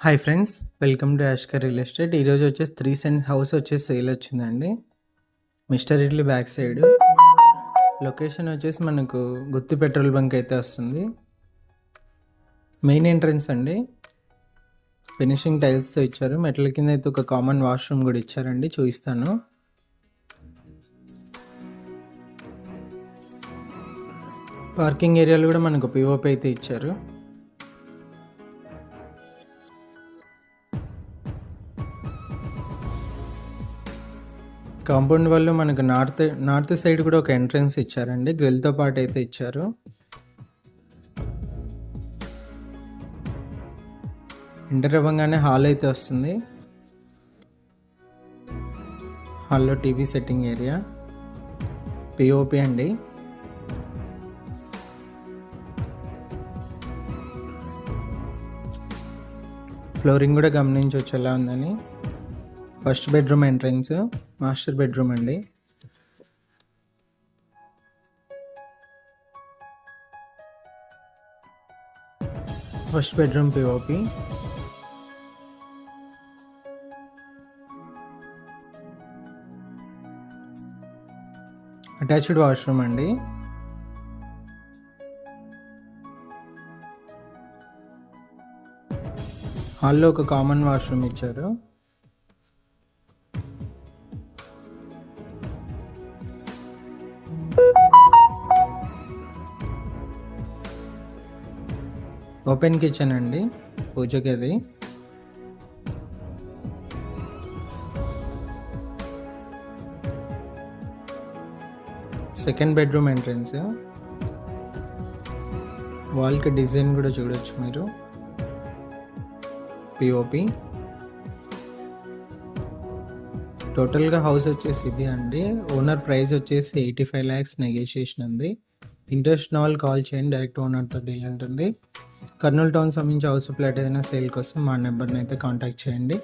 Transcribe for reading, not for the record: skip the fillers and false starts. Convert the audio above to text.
Hi friends, welcome to యాష్కర్ real estate. ఈరోజు వచ్చేసి 3 cents house వచ్చేసి సేల్ వచ్చిందండి. Mister idli back side location వచ్చేసి మనకు గుత్తి పెట్రోల్ బంక్ అయితే వస్తుంది. మెయిన్ ఎంట్రన్స్ అండి. ఫినిషింగ్ టైల్స్తో ఇచ్చారు. మెట్ల కింద అయితే ఒక కామన్ వాష్రూమ్ కూడా ఇచ్చారండి, చూపిస్తాను. పార్కింగ్ ఏరియాలో కూడా మనకు పిఓపి అయితే ఇచ్చారు. కాంపౌండ్ వాళ్ళు మనకు నార్త్ సైడ్ కూడా ఒక ఎంట్రన్స్ ఇచ్చారండి, గ్రిల్తో పాటు అయితే ఇచ్చారు. ఎంటర్ అవ్వగానే హాల్ అయితే వస్తుంది. హాల్లో టీవీ సెట్టింగ్ ఏరియా, పిఓపి అండి. ఫ్లోరింగ్ కూడా గమనించవచ్చు ఎలా ఉందని. First bedroom entrance, master bedroom అండి. First bedroom POP. Attached washroom అండి. హాల్లో ఒక కామన్ వాష్రూమ్ ఇచ్చారు. ఓపెన్ కిచెన్ అండి, పూజ గది. Second bedroom entrance. వాల్కి డిజైన్ కూడా చూడొచ్చు మీరు, పిఓపి. టోటల్గా హౌస్ వచ్చేసి ఇది అండి. ఓనర్ ప్రైస్ వచ్చేసి 85 lakhs నెగోషియేషన్ ఉంది. ఇంట్రెస్ట్ ఉన్న వాళ్ళు కాల్ చేయండి, డైరెక్ట్ ఓనర్తో డీల్ ఉంటుంది. కర్నూలు టౌన్ సంబంధించి హౌస్ ప్లాట్ ఏదైనా సేల్ కోసం మా నెంబర్ని అయితే కాంటాక్ట్ చేయండి.